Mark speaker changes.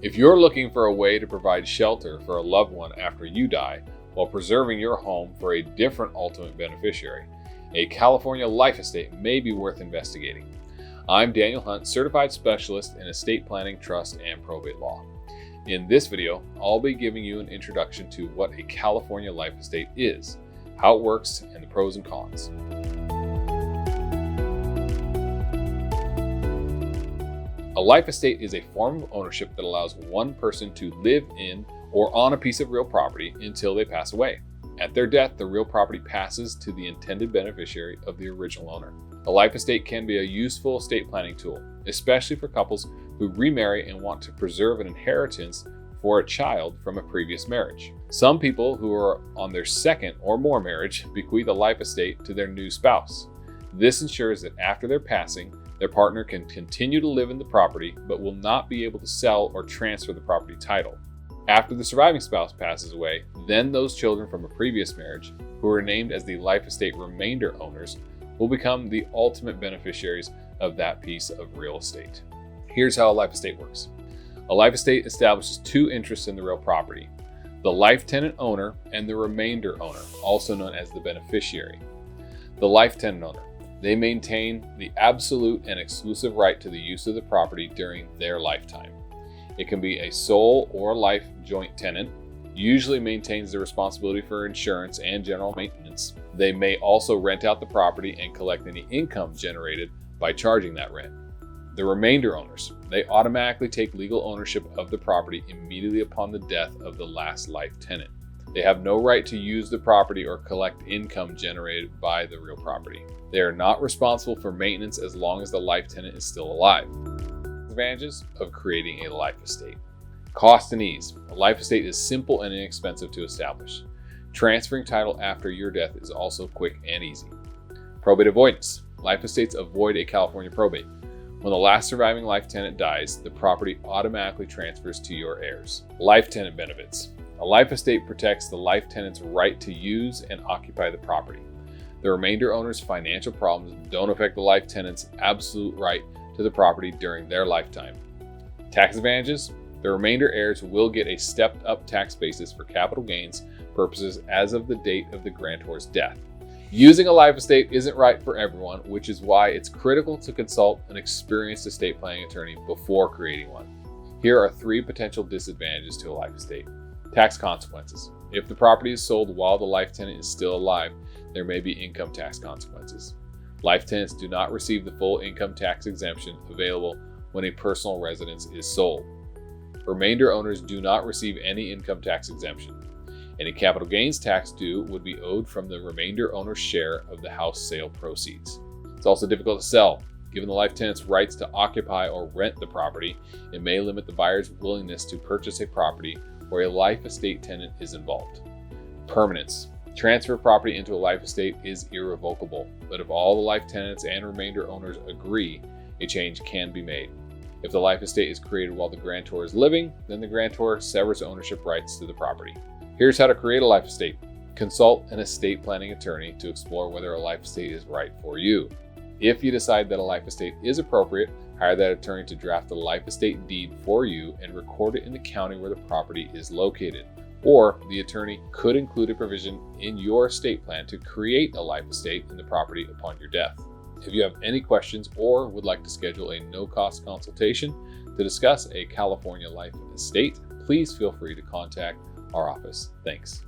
Speaker 1: If you're looking for a way to provide shelter for a loved one after you die while preserving your home for a different ultimate beneficiary, a California life estate may be worth investigating. I'm Daniel Hunt, certified specialist in estate planning, trust, and probate law. In this video, I'll be giving you an introduction to what a California life estate is, how it works, and the pros and cons. A life estate is a form of ownership that allows one person to live in or on a piece of real property until they pass away. At their death, the real property passes to the intended beneficiary of the original owner. A life estate can be a useful estate planning tool, especially for couples who remarry and want to preserve an inheritance for a child from a previous marriage. Some people who are on their second or more marriage bequeath a life estate to their new spouse. This ensures that after their passing, their partner can continue to live in the property but will not be able to sell or transfer the property title. After the surviving spouse passes away, then those children from a previous marriage, who are named as the life estate remainder owners, will become the ultimate beneficiaries of that piece of real estate. Here's how a life estate works. A life estate establishes two interests in the real property: the life tenant owner and the remainder owner, also known as the beneficiary. The life tenant owner, they maintain the absolute and exclusive right to the use of the property during their lifetime. It can be a sole or life joint tenant, usually maintains the responsibility for insurance and general maintenance. They may also rent out the property and collect any income generated by charging that rent. The remainder owners, they automatically take legal ownership of the property immediately upon the death of the last life tenant. They have no right to use the property or collect income generated by the real property. They are not responsible for maintenance as long as the life tenant is still alive. Advantages of creating a life estate. Cost and ease. A life estate is simple and inexpensive to establish. Transferring title after your death is also quick and easy. Probate avoidance. Life estates avoid a California probate. When the last surviving life tenant dies, the property automatically transfers to your heirs. Life tenant benefits. A life estate protects the life tenant's right to use and occupy the property. The remainder owner's financial problems don't affect the life tenant's absolute right to the property during their lifetime. Tax advantages. The remainder heirs will get a stepped-up tax basis for capital gains purposes as of the date of the grantor's death. Using a life estate isn't right for everyone, which is why it's critical to consult an experienced estate planning attorney before creating one. Here are 3 potential disadvantages to a life estate. Tax consequences. If the property is sold while the life tenant is still alive, there may be income tax consequences. Life tenants do not receive the full income tax exemption available when a personal residence is sold. Remainder owners do not receive any income tax exemption. Any capital gains tax due would be owed from the remainder owner's share of the house sale proceeds. It's also difficult to sell. Given the life tenant's rights to occupy or rent the property, it may limit the buyer's willingness to purchase a property where a life estate tenant is involved. Permanence. Transfer of property into a life estate is irrevocable, but if all the life tenants and remainder owners agree, a change can be made. If the life estate is created while the grantor is living, then the grantor severs ownership rights to the property. Here's how to create a life estate. Consult an estate planning attorney to explore whether a life estate is right for you. If you decide that a life estate is appropriate, hire that attorney to draft the life estate deed for you and record it in the county where the property is located. Or the attorney could include a provision in your estate plan to create a life estate in the property upon your death. If you have any questions or would like to schedule a no-cost consultation to discuss a California life estate, please feel free to contact our office. Thanks.